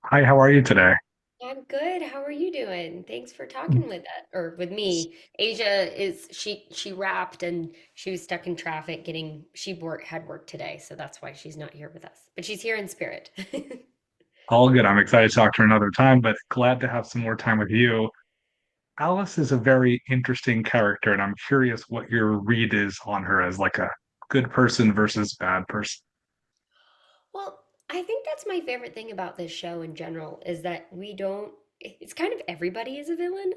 Hi, how are you today? I'm good. How are you doing? Thanks for talking with that or with me. Asia is she wrapped and she was stuck in traffic getting had work today, so that's why she's not here with us. But she's here in spirit. All good. I'm excited to talk to her another time, but glad to have some more time with you. Alice is a very interesting character, and I'm curious what your read is on her as like a good person versus bad person. Well, I think that's my favorite thing about this show in general is that we don't, it's kind of everybody is a villain.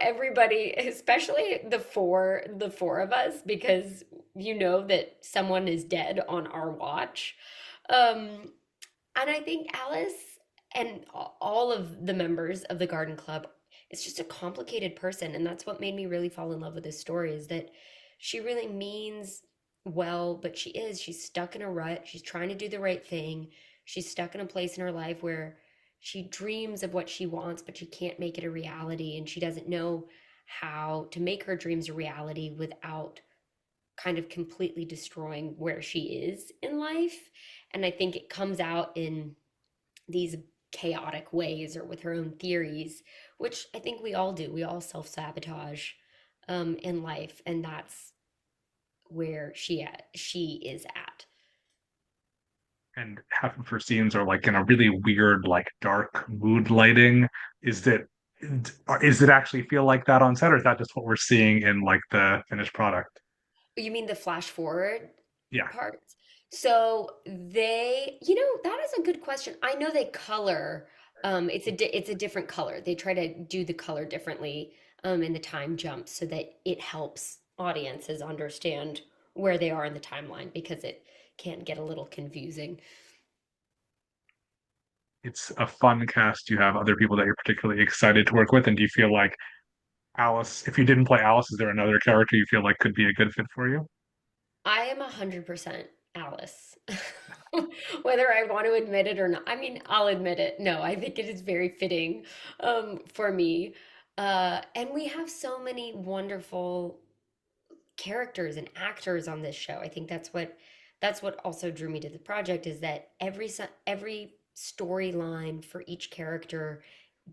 Everybody, especially the four of us, because you know that someone is dead on our watch. Um, and I think Alice and all of the members of the Garden Club, it's just a complicated person. And that's what made me really fall in love with this story is that she really means well, but she's stuck in a rut. She's trying to do the right thing. She's stuck in a place in her life where she dreams of what she wants, but she can't make it a reality. And she doesn't know how to make her dreams a reality without kind of completely destroying where she is in life. And I think it comes out in these chaotic ways or with her own theories, which I think we all do. We all self sabotage in life, and that's where she is at. And half of her scenes are like in a really weird, like dark mood lighting. Is that is it actually feel like that on set, or is that just what we're seeing in like the finished product? You mean the flash forward Yeah. parts? So that is a good question. I know they color. It's a different color. They try to do the color differently in the time jump so that it helps audiences understand where they are in the timeline because it can get a little confusing. It's a fun cast. You have other people that you're particularly excited to work with, and do you feel like Alice, if you didn't play Alice, is there another character you feel like could be a good fit for you? I am 100% Alice. Whether I want to admit it or not. I mean, I'll admit it. No, I think it is very fitting for me. And we have so many wonderful characters and actors on this show. I think that's what also drew me to the project is that every storyline for each character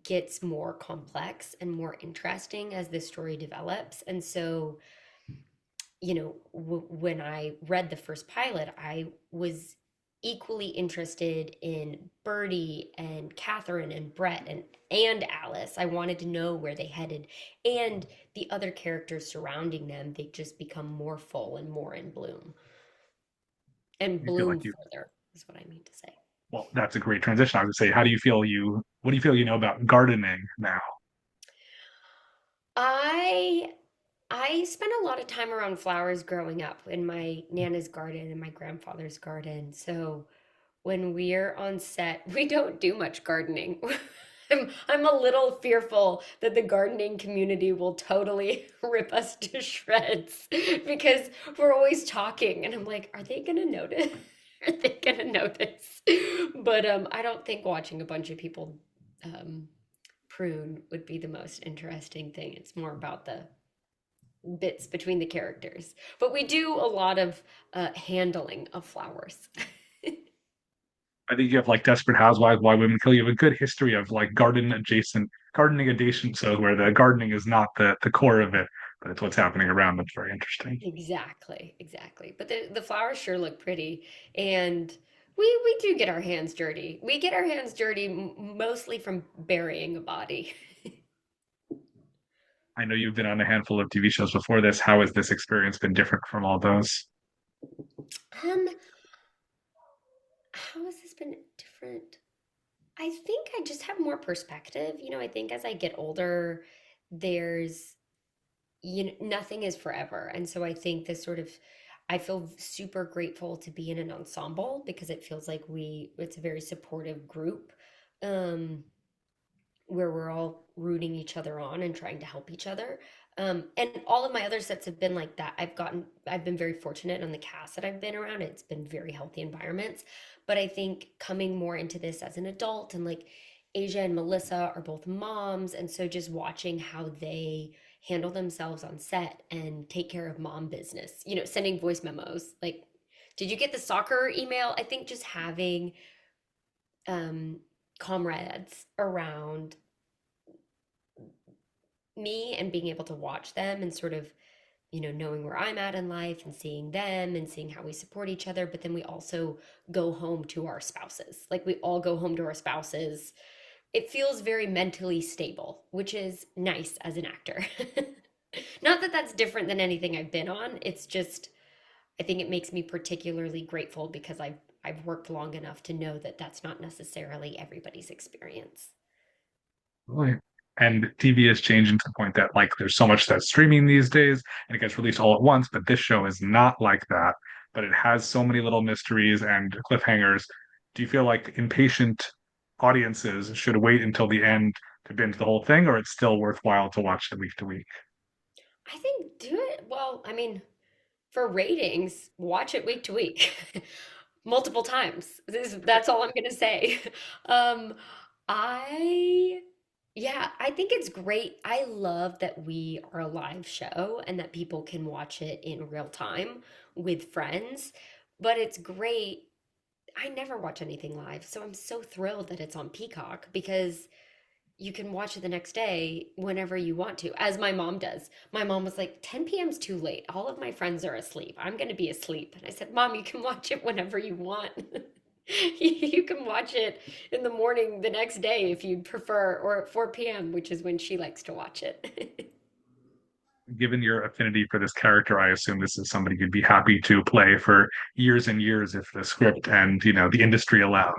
gets more complex and more interesting as the story develops. And so when I read the first pilot, I was equally interested in Birdie and Catherine and Brett and Alice. I wanted to know where they headed, and the other characters surrounding them. They just become more full and more in bloom, and You feel bloom like you, further is what I mean to say. well, that's a great transition. I would say, what do you feel you know about gardening now? I I spent a lot of time around flowers growing up in my nana's garden and my grandfather's garden. So when we're on set, we don't do much gardening. I'm a little fearful that the gardening community will totally rip us to shreds because we're always talking, and I'm like, are they gonna notice? Are they gonna notice? But I don't think watching a bunch of people um, prune would be the most interesting thing. It's more about the bits between the characters. But we do a lot of handling of flowers. I think you have like Desperate Housewives, Why Women Kill. You have a good history of like gardening adjacent shows where the gardening is not the core of it, but it's what's happening around. That's very interesting. Exactly, exactly. But the flowers sure look pretty, and we do get our hands dirty. We get our hands dirty mostly from burying a body. I know you've been on a handful of TV shows before this. How has this experience been different from all those? Um, how has this been different? I think I just have more perspective. I think as I get older, there's nothing is forever. And so I think this sort of I feel super grateful to be in an ensemble because it feels like it's a very supportive group. Um, where we're all rooting each other on and trying to help each other. And all of my other sets have been like that. I've been very fortunate on the cast that I've been around. It's been very healthy environments. But I think coming more into this as an adult and like Asia and Melissa are both moms. And so just watching how they handle themselves on set and take care of mom business, sending voice memos. Like, did you get the soccer email? I think just having um, comrades around me and being able to watch them and sort of, knowing where I'm at in life and seeing them and seeing how we support each other. But then we also go home to our spouses. Like we all go home to our spouses. It feels very mentally stable, which is nice as an actor. Not that that's different than anything I've been on. It's just, I think it makes me particularly grateful because I've worked long enough to know that that's not necessarily everybody's experience. Really. And TV is changing to the point that like there's so much that's streaming these days and it gets released all at once, but this show is not like that. But it has so many little mysteries and cliffhangers. Do you feel like impatient audiences should wait until the end to binge the whole thing, or it's still worthwhile to watch it week to week? I think do it. Well, I mean, for ratings, watch it week to week, multiple times. That's all I'm gonna say. Um, I, yeah, I think it's great. I love that we are a live show and that people can watch it in real time with friends. But it's great. I never watch anything live, so I'm so thrilled that it's on Peacock because you can watch it the next day whenever you want to, as my mom does. My mom was like, 10 p.m. is too late. All of my friends are asleep. I'm going to be asleep. And I said, Mom, you can watch it whenever you want. You can watch it in the morning the next day if you'd prefer, or at 4 p.m., which is when she likes to watch it. Given your affinity for this character, I assume this is somebody you'd be happy to play for years and years if the script and, the industry allowed.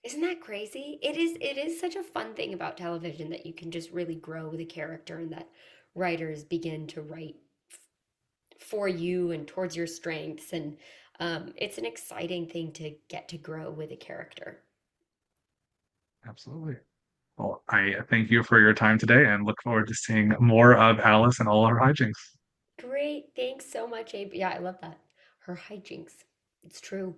Isn't that crazy? It is such a fun thing about television that you can just really grow with a character and that writers begin to write for you and towards your strengths. And it's an exciting thing to get to grow with a character. Absolutely. Well, I thank you for your time today and look forward to seeing more of Alice and all her hijinks. Great. Thanks so much, Abe. Yeah, I love that. Her hijinks. It's true.